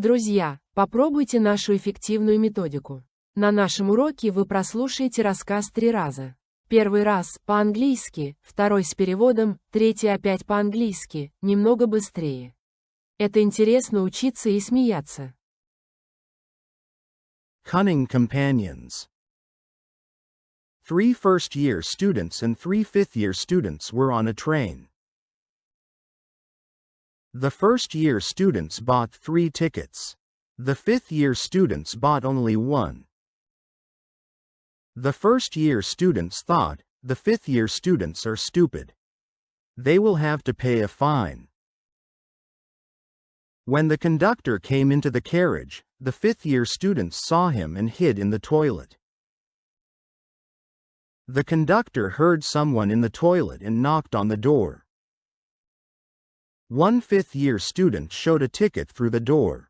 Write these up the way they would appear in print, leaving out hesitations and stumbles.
Друзья, попробуйте нашу эффективную методику. На нашем уроке вы прослушаете рассказ 3 раза. Первый раз по-английски, второй с переводом, третий опять по-английски, немного быстрее. Это интересно учиться и смеяться. Cunning companions. 3 first-year students and 3 fifth-year students were on a train. The first-year students bought 3 tickets. The fifth-year students bought only 1. The first-year students thought, the fifth-year students are stupid. They will have to pay a fine. When the conductor came into the carriage, the fifth-year students saw him and hid in the toilet. The conductor heard someone in the toilet and knocked on the door. One fifth-year student showed a ticket through the door.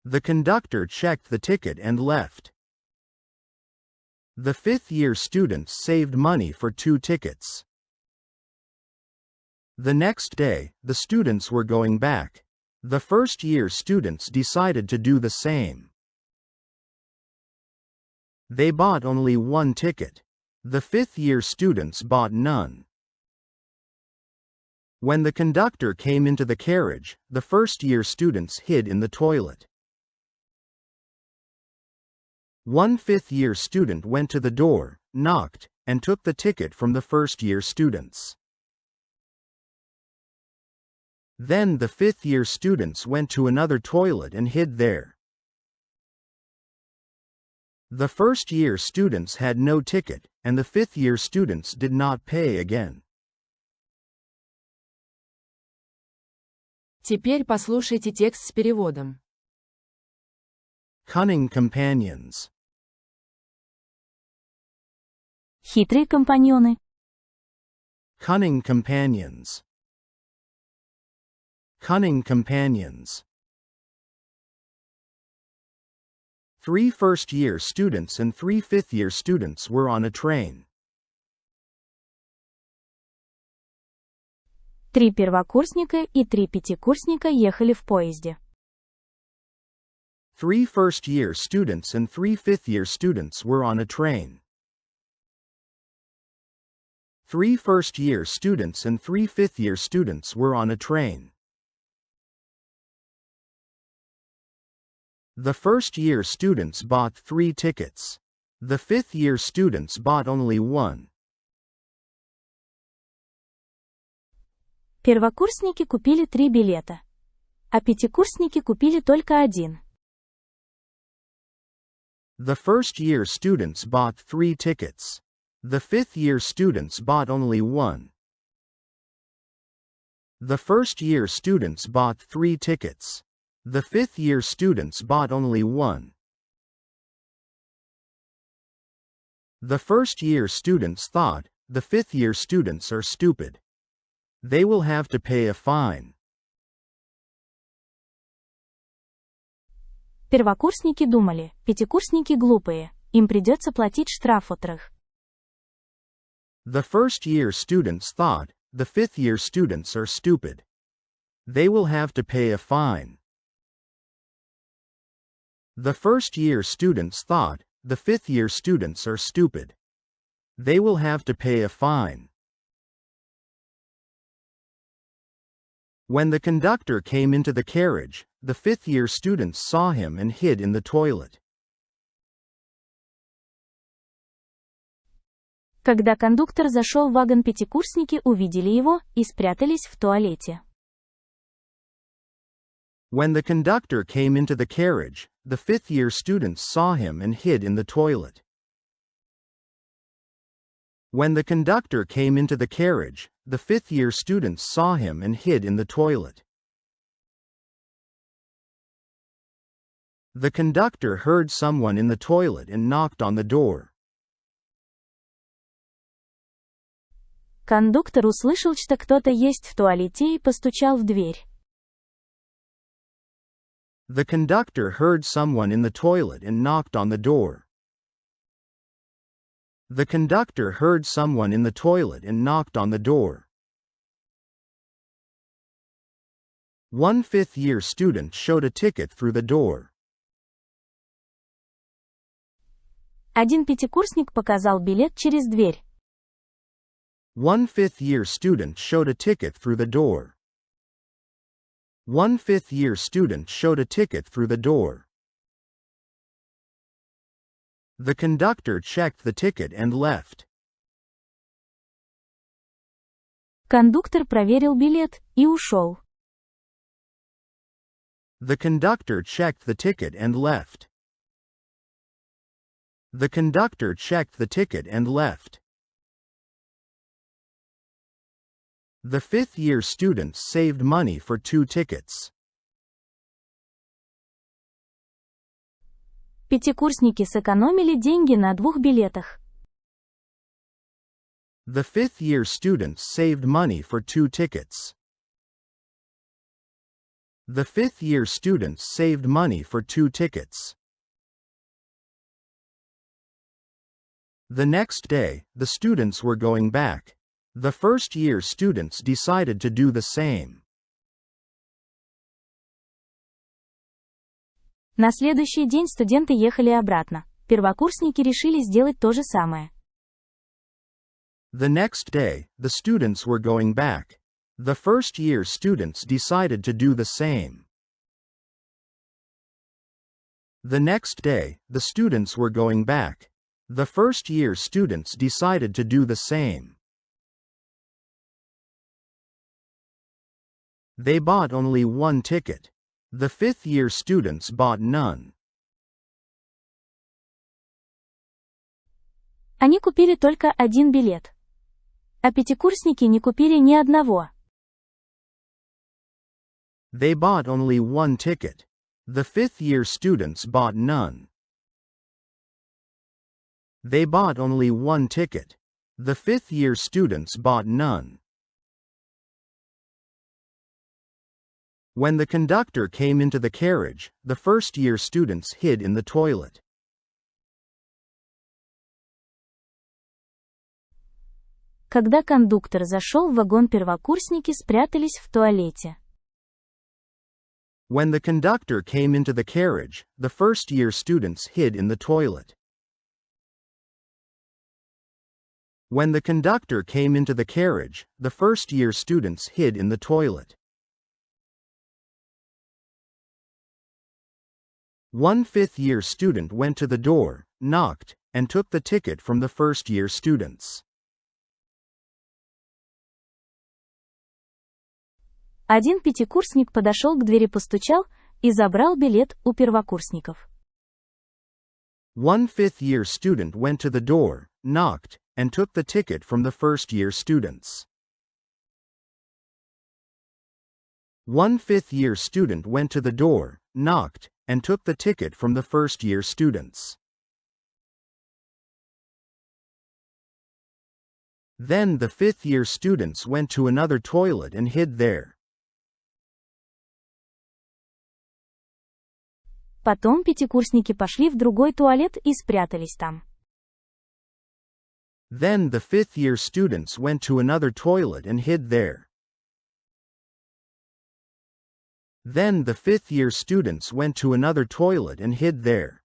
The conductor checked the ticket and left. The fifth-year students saved money for 2 tickets. The next day, the students were going back. The first-year students decided to do the same. They bought only 1 ticket. The fifth-year students bought none. When the conductor came into the carriage, the first-year students hid in the toilet. One fifth-year student went to the door, knocked, and took the ticket from the first-year students. Then the fifth-year students went to another toilet and hid there. The first-year students had no ticket, and the fifth-year students did not pay again. Теперь послушайте текст с переводом. Cunning companions. Хитрые компаньоны. Cunning companions. Cunning companions. 3 first-year students and 3 fifth-year students were on a train. 3 первокурсника и 3 пятикурсника ехали в поезде. 3 first-year students and 3 fifth-year students were on a train. 3 first-year students and 3 fifth-year students were on a train. The first-year students bought 3 tickets. The fifth-year students bought only 1. Первокурсники купили 3 билета, а пятикурсники купили только 1. The first-year students bought 3 tickets. The fifth-year students bought only 1. The first-year students bought 3 tickets. The fifth-year students bought only 1. The first-year students thought, the fifth-year students are stupid. They will have to pay a fine. Первокурсники думали, пятикурсники глупые, им придется платить штраф от 3. The first-year students thought, the fifth-year students are stupid. They will have to pay a fine. The first-year students thought, the fifth-year students are stupid. They will have to pay a fine. When the conductor came into the carriage, the fifth-year students saw him and hid in the toilet. Когда кондуктор зашел в вагон, пятикурсники увидели его и спрятались в туалете. When the conductor came into the carriage, the fifth-year students saw him and hid in the toilet. When the conductor came into the carriage, the fifth-year students saw him and hid in the toilet. The conductor heard someone in the toilet and knocked on the door. Кондуктор услышал, что кто-то есть в туалете и постучал в дверь. The conductor heard someone in the toilet and knocked on the door. The conductor heard someone in the toilet and knocked on the door. One fifth-year student showed a ticket through the door. Один пятикурсник показал билет через дверь. One fifth-year student showed a ticket through the door. One fifth-year student showed a ticket through the door. The conductor checked the ticket and left. Кондуктор проверил билет и ушел. The conductor checked the ticket and left. The conductor checked the ticket and left. The fifth-year students saved money for 2 tickets. Пятикурсники сэкономили деньги на 2 билетах. The fifth-year students saved money for 2 tickets. The fifth-year students saved money for 2 tickets. The next day, the students were going back. The first-year students decided to do the same. На следующий день студенты ехали обратно. Первокурсники решили сделать то же самое. The next day, the students were going back. The first-year students decided to do the same. The next day, the students were going back. The first-year students decided to do the same. They bought only 1 ticket. The fifth-year students bought none. Они купили только 1 билет. А пятикурсники не купили ни одного. They bought only 1 ticket. The fifth-year students bought none. They bought only 1 ticket. The fifth-year students bought none. When the conductor came into the carriage, the first-year students hid in the toilet. Когда кондуктор зашел в вагон, первокурсники спрятались в туалете. When the conductor came into the carriage, the first-year students hid in the toilet. When the conductor came into the carriage, the first-year students hid in the toilet. One fifth-year student went to the door, knocked, and took the ticket from the first-year students. Один пятикурсник подошел к двери, постучал и забрал билет у первокурсников. One fifth-year student went to the door, knocked, and took the ticket from the first-year students. One fifth-year student went to the door, knocked, and took the ticket from the first-year students. Then the fifth-year students went to another toilet and hid there. Потом пятикурсники пошли в другой туалет и спрятались там. Then the fifth-year students went to another toilet and hid there. Then the fifth-year students went to another toilet and hid there.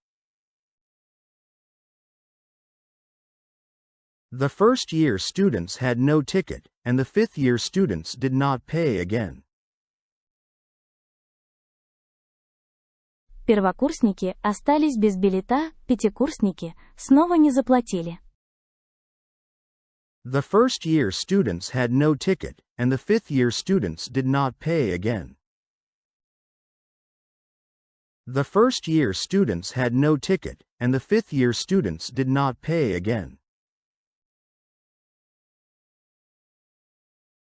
The first-year students had no ticket, and the fifth-year students did not pay again. Первокурсники остались без билета, пятикурсники снова не заплатили. The first-year students had no ticket, and the fifth-year students did not pay again. The first-year students had no ticket, and the fifth-year students did not pay again.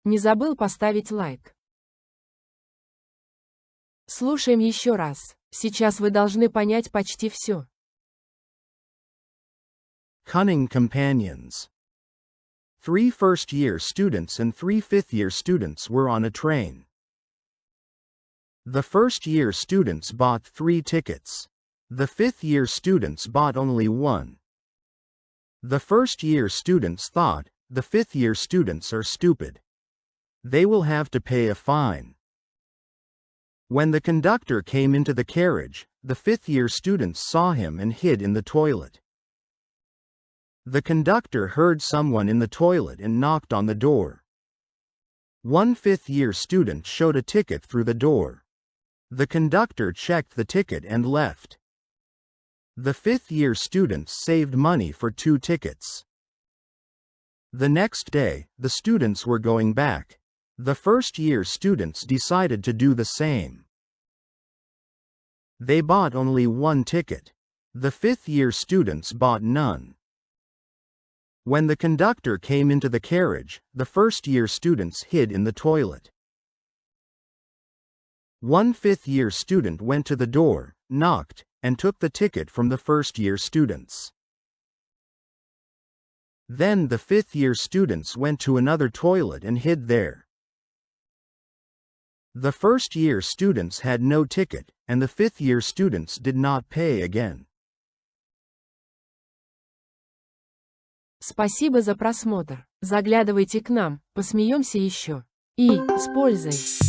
Не забыл поставить лайк. Слушаем еще раз. Сейчас вы должны понять почти все. Cunning companions. 3 first-year students and 3 fifth-year students were on a train. The first-year students bought 3 tickets. The fifth-year students bought only 1. The first-year students thought, the fifth-year students are stupid. They will have to pay a fine. When the conductor came into the carriage, the fifth-year students saw him and hid in the toilet. The conductor heard someone in the toilet and knocked on the door. One fifth-year student showed a ticket through the door. The conductor checked the ticket and left. The fifth-year students saved money for 2 tickets. The next day, the students were going back. The first-year students decided to do the same. They bought only 1 ticket. The fifth-year students bought none. When the conductor came into the carriage, the first-year students hid in the toilet. One fifth-year student went to the door, knocked, and took the ticket from the first-year students. Then the fifth-year students went to another toilet and hid there. The first-year students had no ticket, and the fifth-year students did not pay again. Спасибо за просмотр. Заглядывайте к нам, посмеемся еще. И с пользой.